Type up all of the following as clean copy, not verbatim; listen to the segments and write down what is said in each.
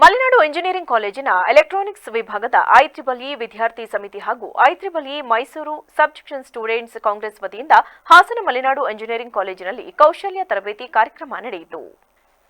Malenadu engineering ಕಾಲೇಜಿನ electronics ವಿಭಾಗದ IEEE ವಿದ್ಯಾರ್ಥಿ ಸಮಿತಿ ಹಾಗೂ IEEE Mysuru subsection students Congress ವತಿಯಿಂದ ಹಾಸನ ಮಲೆನಾಡು ಇಂಜಿನಿಯರಿಂಗ್ ಕಾಲೇಜಿನಲ್ಲಿ ಕೌಶಲ್ಯ ತರಬೇತಿ ಕಾರ್ಯಕ್ರಮ ನಡೆಯಿತು.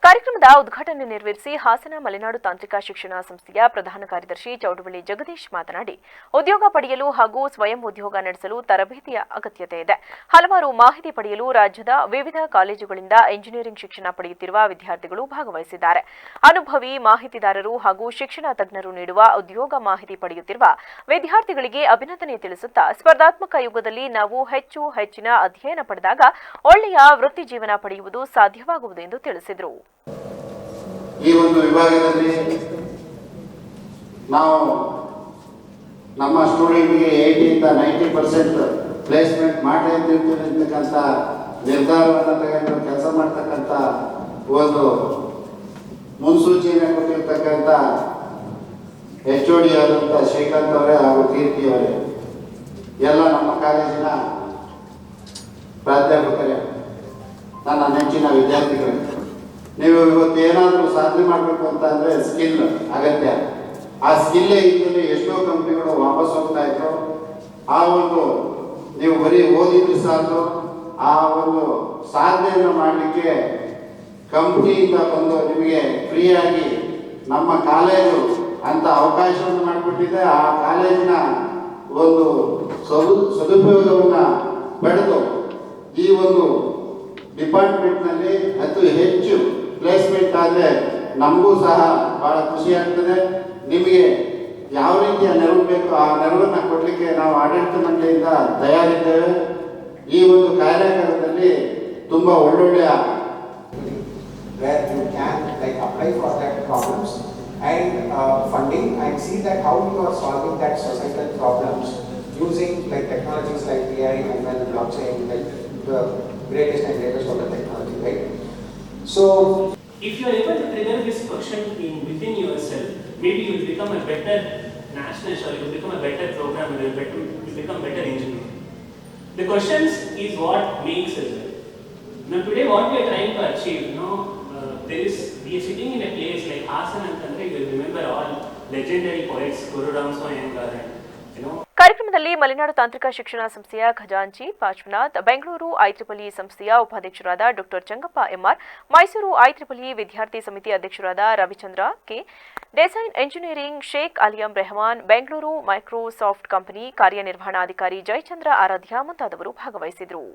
ಕಾರ್ಯಕ್ರಮದ ಉದ್ಘಾಟನೆ ನೆರವೇರಿಸಿ ಹಾಸನ ಮಲೆನಾಡು ತಾಂತ್ರಿಕ ಶಿಕ್ಷಣ ಸಂಸ್ಥೆಯ ಪ್ರಧಾನ ಕಾರ್ಯದರ್ಶಿ ಚೌಡವಳ್ಳಿ ಜಗದೀಶ್ ಮಾತನಾಡಿ, ಉದ್ಯೋಗ ಪಡೆಯಲು ಹಾಗೂ ಸ್ವಯಂ ಉದ್ಯೋಗ ನಡೆಸಲು ತರಬೇತಿಯ ಅಗತ್ಯತೆ ಇದೆ. ಹಲವಾರು ಮಾಹಿತಿ ಪಡೆಯಲು ರಾಜ್ಯದ ವಿವಿಧ ಕಾಲೇಜುಗಳಿಂದ ಎಂಜಿನಿಯರಿಂಗ್ ಶಿಕ್ಷಣ ಪಡೆಯುತ್ತಿರುವ ವಿದ್ಯಾರ್ಥಿಗಳು ಭಾಗವಹಿಸಿದ್ದಾರೆ. ಅನುಭವಿ ಮಾಹಿತಿದಾರರು ಹಾಗೂ ಶಿಕ್ಷಣ ತಜ್ಞರು ನೀಡುವ ಉದ್ಯೋಗ ಮಾಹಿತಿ ಪಡೆಯುತ್ತಿರುವ ವಿದ್ಯಾರ್ಥಿಗಳಿಗೆ ಅಭಿನಂದನೆ ತಿಳಿಸುತ್ತಾ, ಸ್ಪರ್ಧಾತ್ಮಕ ಯುಗದಲ್ಲಿ ನಾವು ಹೆಚ್ಚಿನ ಅಧ್ಯಯನ ಪಡೆದಾಗ ಒಳ್ಳೆಯ ವೃತ್ತಿ ಜೀವನ ಪಡೆಯುವುದು ಸಾಧ್ಯವಾಗುವುದು ಎಂದು ತಿಳಿಸಿದರು. ಈ ಒಂದು ವಿಭಾಗದಲ್ಲಿ ನಾವು ನಮ್ಮ ಸ್ಟೂಡೆಂಟ್ಗೆ 80% ಪ್ಲೇಸ್ಮೆಂಟ್ ಮಾಡಿರ್ತಕ್ಕಂಥ ನಿರ್ಧಾರವನ್ನು ತೆಗೆದು ಕೆಲಸ ಮಾಡ್ತಕ್ಕಂಥ ಒಂದು ಮುನ್ಸೂಚನೆ ಕೊಟ್ಟಿರ್ತಕ್ಕಂಥ HOD ಆದಂಥ ಶ್ರೀಕಾಂತ್ ಅವರೇ ಹಾಗೂ ಕೀರ್ತಿ ಅವರೇ, ಎಲ್ಲ ನಮ್ಮ ಕಾಲೇಜಿನ ಪ್ರಾಧ್ಯಾಪಕರೇ, ನನ್ನ ನೆಚ್ಚಿನ ವಿದ್ಯಾರ್ಥಿಗಳೇ, ನೀವು ಇವತ್ತು ಏನಾದರೂ ಸಾಧನೆ ಮಾಡಬೇಕು ಅಂತ ಅಂದರೆ ಸ್ಕಿಲ್ ಅಗತ್ಯ. ಆ ಸ್ಕಿಲ್ಲೇ ಇದ್ದರೆ ಎಷ್ಟೋ ಕಂಪ್ನಿಗಳು ವಾಪಸ್ ಹೋಗ್ತಾ ಇದ್ರು. ಆ ಒಂದು ನೀವು ಬರೀ ಓದಿದ್ರು ಸಾಕು, ಆ ಒಂದು ಸಾಧನೆಯನ್ನು ಮಾಡಲಿಕ್ಕೆ ಕಂಪ್ನಿಯಿಂದ ಬಂದು ನಿಮಗೆ ಫ್ರೀಯಾಗಿ ನಮ್ಮ ಕಾಲೇಜು ಅಂತ ಅವಕಾಶವನ್ನು ಮಾಡಿಕೊಟ್ಟಿದೆ. ಆ ಕಾಲೇಜಿನ ಒಂದು ಸದುಪಯೋಗವನ್ನು ಪಡೆದು ಈ ಒಂದು ಡಿಪಾರ್ಟ್ಮೆಂಟ್ನಲ್ಲಿ ಅತಿ ಹೆಚ್ಚು ಪ್ಲೇಸ್ಮೆಂಟ್ ಆದರೆ ನಮಗೂ ಸಹ ಭಾಳ ಖುಷಿ ಆಗ್ತದೆ. ನಿಮಗೆ ಯಾವ ರೀತಿಯ ನೆರವು ಬೇಕು ಆ ನೆರವನ್ನು ಕೊಡಲಿಕ್ಕೆ ನಾವು ಆಡಳಿತ ಮಂಡಳಿಯಿಂದ ತಯಾರಿದ್ದೇವೆ. ಈ ಒಂದು ಕಾರ್ಯಕ್ರಮದಲ್ಲಿ ತುಂಬ ಒಳ್ಳೊಳ್ಳೆಯ where you can like apply for that problems and funding and see that how you are solving that societal problems using like technologies like AI, ML, blockchain, like the greatest of the technology, right? So if you are able to trigger this question within yourself, maybe you will become a better nationalist, or you will become a better programmer, you will become better engineer. The questions is what makes us. Now today what we are trying to achieve, we are sitting in a place like Hassan and Kandre. You will remember all legendary poets, Guru Ram Soyangar, ಕಾರ್ಯಕ್ರಮದಲ್ಲಿ ಮಲೆನಾಡು ತಾಂತ್ರಿಕ ಶಿಕ್ಷಣ ಸಂಸ್ಥೆಯ ಖಜಾಂಚಿ Parshwanath, Bengaluru IEEE ಸಂಸ್ಥೆಯ ಉಪಾಧ್ಯಕ್ಷರಾದ ಡಾ Changappa M R, Mysuru IEEE ವಿದ್ಯಾರ್ಥಿ ಸಮಿತಿ ಅಧ್ಯಕ್ಷರಾದ Ravichandra K, design engineering Sheikh Aliyam Rehman, Bengaluru Microsoft company ಕಾರ್ಯನಿರ್ವಹಣಾಧಿಕಾರಿ ಜಯಚಂದ್ರ ಆರಾಧ್ಯ ಮುಂತಾದವರು ಭಾಗವಹಿಸಿದರು.